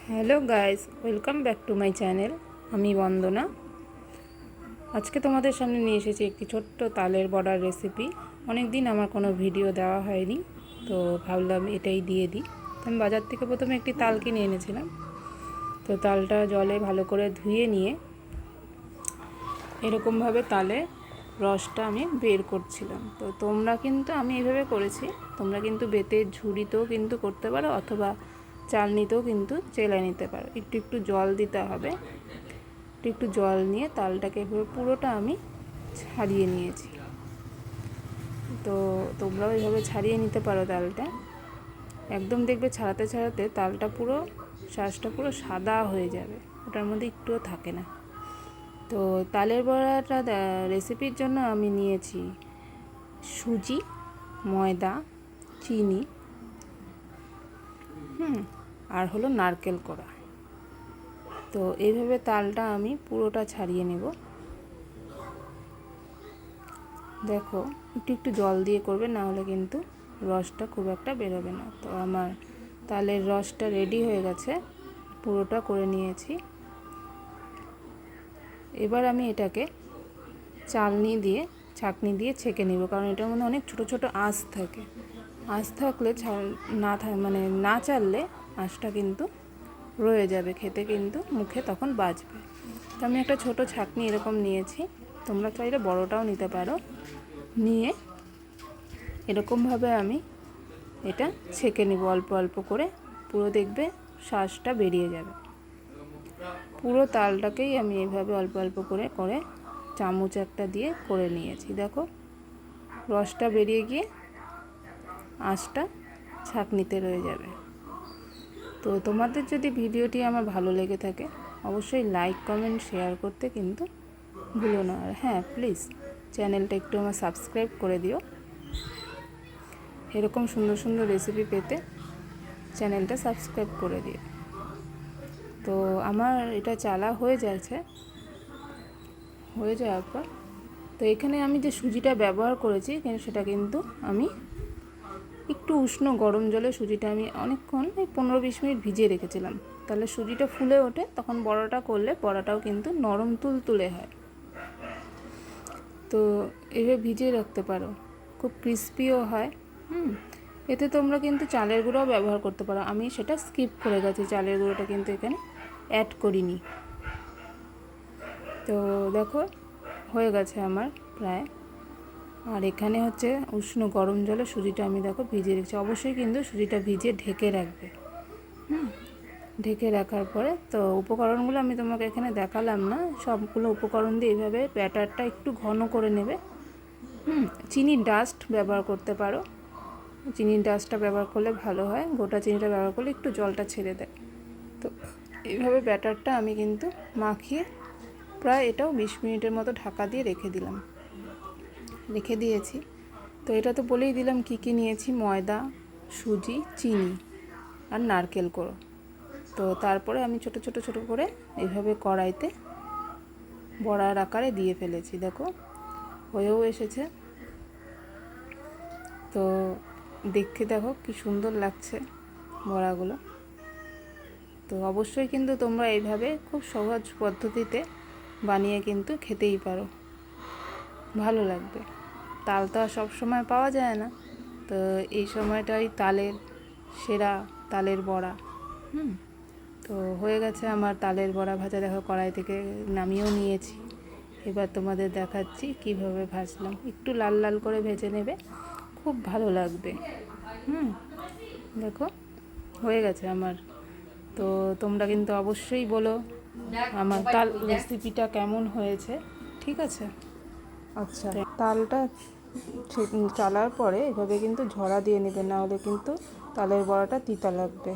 Hello guys, welcome back to my channel. আমি বন্দনা। আজকে তোমাদের সামনে নিয়ে এসেছি একটি ছোট্ট তালের বড়ার রেসিপি। অনেক দিন আমার কোনো ভিডিও দেওয়া হয়নি, তো ভাবলাম এটাই দিয়ে দিই। আমি বাজার থেকে প্রথমে একটি তাল কিনে এনেছিলাম। তো তালটা জলে ভালো করে ধুয়ে নিয়ে এরকমভাবে তালে রসটা আমি বের করছিলাম। তো তোমরা কিন্তু, আমি এইভাবে করেছি, তোমরা কিন্তু বেতের ঝুড়িতেও কিন্তু করতে পারো, অথবা চালনিতেও কিন্তু চেলে নিতে পারো। একটু একটু জল দিতে হবে। একটু জল নিয়ে তালটাকে এভাবে পুরোটা আমি ছাড়িয়ে নিয়েছি। তো তোমরাও এইভাবে ছাড়িয়ে নিতে পারো তালটা। একদম দেখবে ছাড়াতে ছাড়াতে তালটা পুরো, শাঁসটা পুরো সাদা হয়ে যাবে, ওটার মধ্যে একটুও থাকে না। তো তালের বড়াটা রেসিপির জন্য আমি নিয়েছি সুজি, ময়দা, চিনি, আর হলো নারকেল কোড়া। তো এইভাবে তালটা আমি পুরোটা ছাড়িয়ে নেব। দেখো, একটু একটু জল দিয়ে করবে, না হলে কিন্তু রসটা খুব একটা বেরোবে না। তো আমার তালের রসটা রেডি হয়ে গেছে, পুরোটা করে নিয়েছি। এবার আমি এটাকে ছাঁকনি দিয়ে ছেঁকে নিব, কারণ এটার মধ্যে অনেক ছোট ছোট আঁশ থাকে। আঁশ থাকলে না চাললে আঁশটা কিন্তু রয়ে যাবে, খেতে কিন্তু মুখে তখন বাজবে। তো আমি একটা ছোট ছাঁকনি এরকম নিয়েছি, তোমরা চাইলে বড়টাও নিতে পারো। নিয়ে এরকমভাবে আমি এটা ছেঁকে নিব অল্প অল্প করে, পুরো দেখবে শাঁসটা বেরিয়ে যাবে। পুরো তালটাকেই আমি এইভাবে অল্প অল্প করে করে চামচ একটা দিয়ে করে নিয়েছি। দেখো, রসটা বেরিয়ে গিয়ে আঁশটা ছাঁকনিতে রয়ে যাবে। তো তোমাদের যদি ভিডিওটি আমার ভালো লেগে থাকে, অবশ্যই লাইক, কমেন্ট, শেয়ার করতে কিন্তু ভুলো না। আর হ্যাঁ, প্লিজ চ্যানেলটা একটু আমার সাবস্ক্রাইব করে দিও। এরকম সুন্দর সুন্দর রেসিপি পেতে চ্যানেলটা সাবস্ক্রাইব করে দিও। তো আমার এটা চালা হয়ে যাওয়ার পর, তো এখানে আমি যে সুজিটা ব্যবহার করেছি সেটা কিন্তু আমি একটু উষ্ণ গরম জলে সুজিটা আমি অনেকক্ষণ, 15-20 মিনিট ভিজিয়ে রেখেছিলাম। তাহলে সুজিটা ফুলে ওঠে, তখন বড়াটা করলে বড়াটাও কিন্তু নরম তুলতুলে হয়। তো এভাবে ভিজিয়ে রাখতে পারো, খুব ক্রিস্পিও হয়। এতে তোমরা কিন্তু চালের গুঁড়োও ব্যবহার করতে পারো। আমি সেটা স্কিপ করে গেছি, চালের গুঁড়োটা কিন্তু এখানে অ্যাড করিনি। তো দেখো, হয়ে গেছে আমার প্রায়। আর এখানে হচ্ছে উষ্ণ গরম জলে সুজিটা আমি দেখো ভিজিয়ে রেখেছি। অবশ্যই কিন্তু সুজিটা ভিজিয়ে ঢেকে রাখবে। ঢেকে রাখার পরে তো উপকরণগুলো আমি তোমাকে এখানে দেখালাম না, সবগুলো উপকরণ দিয়ে এইভাবে ব্যাটারটা একটু ঘন করে নেবে। চিনির ডাস্ট ব্যবহার করতে পারো, চিনির ডাস্টটা ব্যবহার করলে ভালো হয়। গোটা চিনিটা ব্যবহার করলে একটু জলটা ছেড়ে দেয়। তো এইভাবে ব্যাটারটা আমি কিন্তু মাখিয়ে প্রায় এটাও 20 মিনিটের মতো ঢাকা দিয়ে রেখে দিয়েছি। তো এটা তো বলেই দিলাম কি কি নিয়েছি: ময়দা, সুজি, চিনি আর নারকেল কোড়া। তো তারপরে আমি ছোট ছোট ছোট করে এইভাবে কড়াইতে বড়ার আকারে দিয়ে ফেলেছি। দেখো, হয়েও এসেছে। তো দেখতে দেখো কি সুন্দর লাগছে বড়াগুলো। তো অবশ্যই কিন্তু তোমরা এইভাবে খুব সহজ পদ্ধতিতে বানিয়ে কিন্তু খেতেই পারো, ভালো লাগবে। তাল তো আর সবসময় পাওয়া যায় না, তো এই সময়টাই সেরা তালের বড়া। তো হয়ে গেছে আমার তালের বড়া ভাজা। দেখো, কড়াই থেকে নামিয়েও নিয়েছি। এবার তোমাদের দেখাচ্ছি কিভাবে ভাজলাম। একটু লাল লাল করে ভেজে নেবে, খুব ভালো লাগবে। দেখো, হয়ে গেছে আমার। তো তোমরা কিন্তু অবশ্যই বলো আমার তাল রেসিপিটা কেমন হয়েছে, ঠিক আছে? আচ্ছা, তালটা চালার পরে এভাবে কিন্তু ঝরা দিয়ে নেবে, না হলে কিন্তু তালের বড়াটা তিতা লাগবে।